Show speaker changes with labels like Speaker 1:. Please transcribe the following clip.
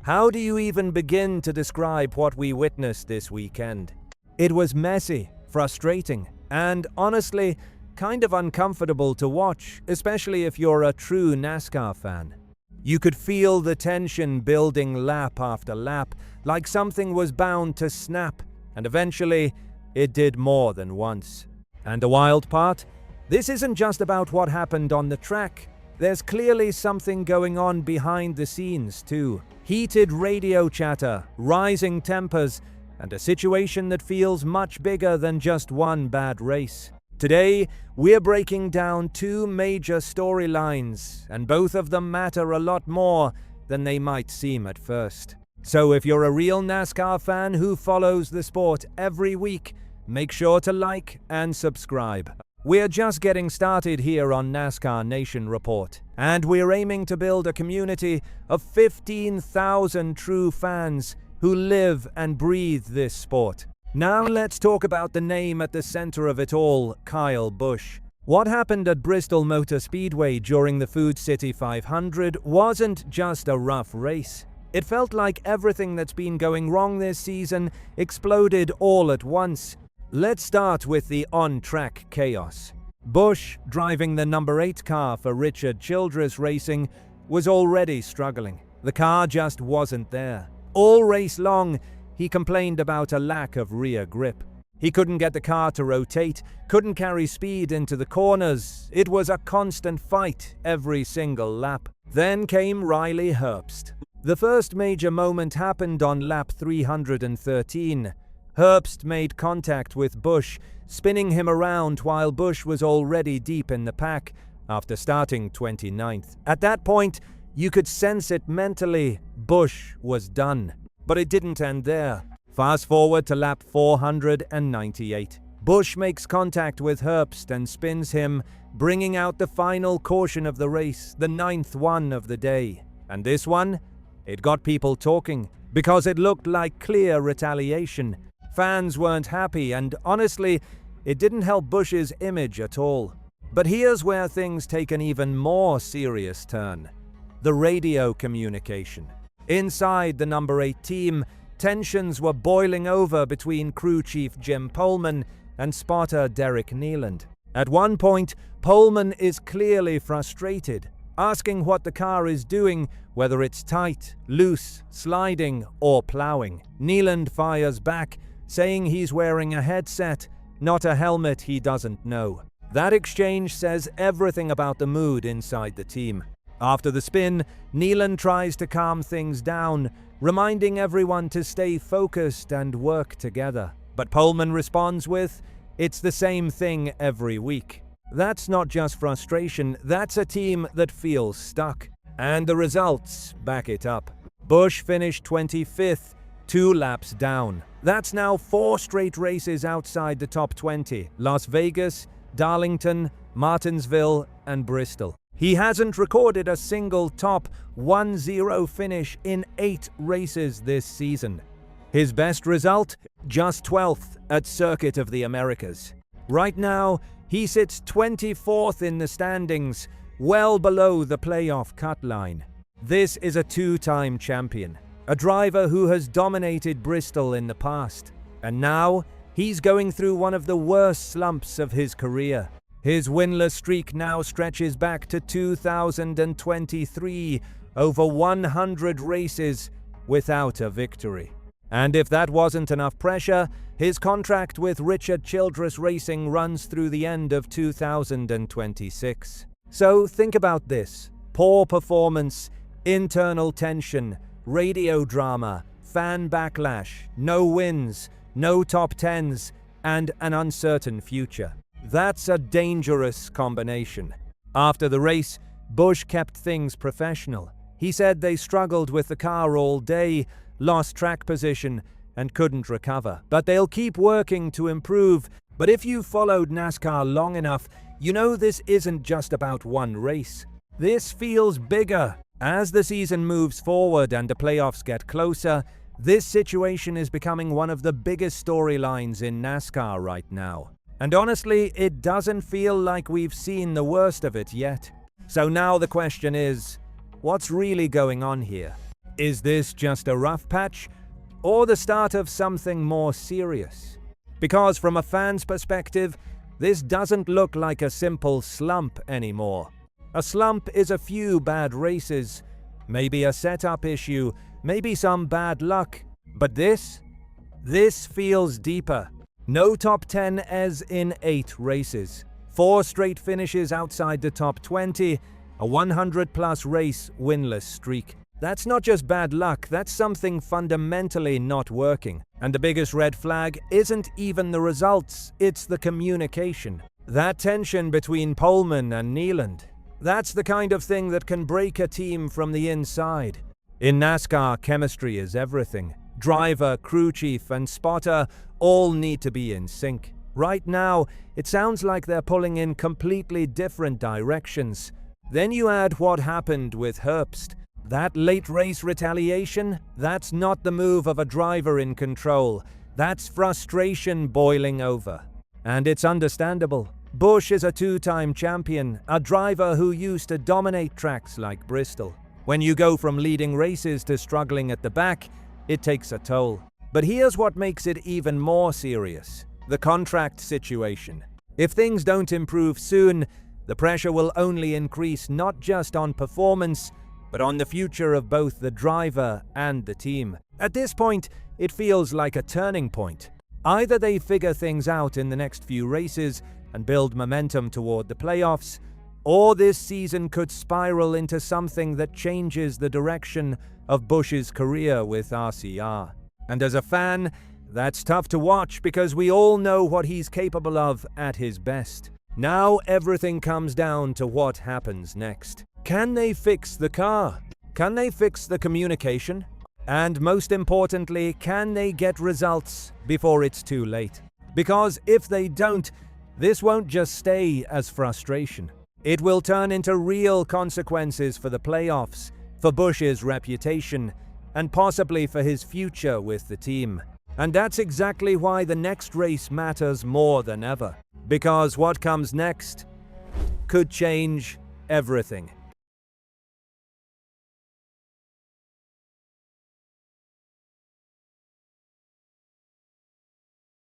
Speaker 1: How do you even begin to describe what we witnessed this weekend? It was messy, frustrating, and honestly, kind of uncomfortable to watch, especially if you're a true NASCAR fan. You could feel the tension building lap after lap, like something was bound to snap, and eventually, it did more than once. And the wild part? This isn't just about what happened on the track. There's clearly something going on behind the scenes, too. Heated radio chatter, rising tempers, and a situation that feels much bigger than just one bad race. Today, we're breaking down two major storylines, and both of them matter a lot more than they might seem at first. So if you're a real NASCAR fan who follows the sport every week, make sure to like and subscribe. We're just getting started here on NASCAR Nation Report, and we're aiming to build a community of 15,000 true fans who live and breathe this sport. Now let's talk about the name at the center of it all, Kyle Busch. What happened at Bristol Motor Speedway during the Food City 500 wasn't just a rough race. It felt like everything that's been going wrong this season exploded all at once. Let's start with the on-track chaos. Busch, driving the number 8 car for Richard Childress Racing, was already struggling. The car just wasn't there. All race long, he complained about a lack of rear grip. He couldn't get the car to rotate, couldn't carry speed into the corners. It was a constant fight every single lap. Then came Riley Herbst. The first major moment happened on lap 313. Herbst made contact with Busch, spinning him around while Busch was already deep in the pack after starting 29th. At that point, you could sense it mentally. Busch was done. But it didn't end there. Fast forward to lap 498. Busch makes contact with Herbst and spins him, bringing out the final caution of the race, the 9th one of the day. And this one? It got people talking, because it looked like clear retaliation. Fans weren't happy, and honestly, it didn't help Busch's image at all. But here's where things take an even more serious turn. The radio communication. Inside the number 8 team, tensions were boiling over between crew chief Jim Poleman and spotter Derek Nealand. At one point, Poleman is clearly frustrated, asking what the car is doing, whether it's tight, loose, sliding, or plowing. Nealand fires back, saying he's wearing a headset, not a helmet he doesn't know. That exchange says everything about the mood inside the team. After the spin, Nealand tries to calm things down, reminding everyone to stay focused and work together. But Poleman responds with, "It's the same thing every week." That's not just frustration, that's a team that feels stuck. And the results back it up. Busch finished 25th, 2 laps down. That's now 4 straight races outside the top 20. Las Vegas, Darlington, Martinsville, and Bristol. He hasn't recorded a single top 1-0 finish in 8 races this season. His best result? Just 12th at Circuit of the Americas. Right now, he sits 24th in the standings, well below the playoff cut line. This is a 2-time champion, a driver who has dominated Bristol in the past. And now, he's going through one of the worst slumps of his career. His winless streak now stretches back to 2023, over 100 races without a victory. And if that wasn't enough pressure, his contract with Richard Childress Racing runs through the end of 2026. So think about this: poor performance, internal tension, radio drama, fan backlash, no wins, no top 10s, and an uncertain future. That's a dangerous combination. After the race, Busch kept things professional. He said they struggled with the car all day, lost track position, and couldn't recover. But they'll keep working to improve. But if you've followed NASCAR long enough, you know this isn't just about one race. This feels bigger. As the season moves forward and the playoffs get closer, this situation is becoming one of the biggest storylines in NASCAR right now. And honestly, it doesn't feel like we've seen the worst of it yet. So now the question is, what's really going on here? Is this just a rough patch, or the start of something more serious? Because from a fan's perspective, this doesn't look like a simple slump anymore. A slump is a few bad races, maybe a setup issue, maybe some bad luck. But this feels deeper. No top 10 as in 8 races. 4 straight finishes outside the top 20, a 100-plus race winless streak. That's not just bad luck, that's something fundamentally not working. And the biggest red flag isn't even the results, it's the communication. That tension between Poleman and Nealand, that's the kind of thing that can break a team from the inside. In NASCAR, chemistry is everything. Driver, crew chief, and spotter all need to be in sync. Right now, it sounds like they're pulling in completely different directions. Then you add what happened with Herbst. That late race retaliation, that's not the move of a driver in control. That's frustration boiling over. And it's understandable. Busch is a 2-time champion, a driver who used to dominate tracks like Bristol. When you go from leading races to struggling at the back, it takes a toll. But here's what makes it even more serious: the contract situation. If things don't improve soon, the pressure will only increase not just on performance, but on the future of both the driver and the team. At this point, it feels like a turning point. Either they figure things out in the next few races and build momentum toward the playoffs, or this season could spiral into something that changes the direction of Busch's career with RCR. And as a fan, that's tough to watch because we all know what he's capable of at his best. Now everything comes down to what happens next. Can they fix the car? Can they fix the communication? And most importantly, can they get results before it's too late? Because if they don't, this won't just stay as frustration. It will turn into real consequences for the playoffs, for Busch's reputation, and possibly for his future with the team. And that's exactly why the next race matters more than ever. Because what comes next could change everything.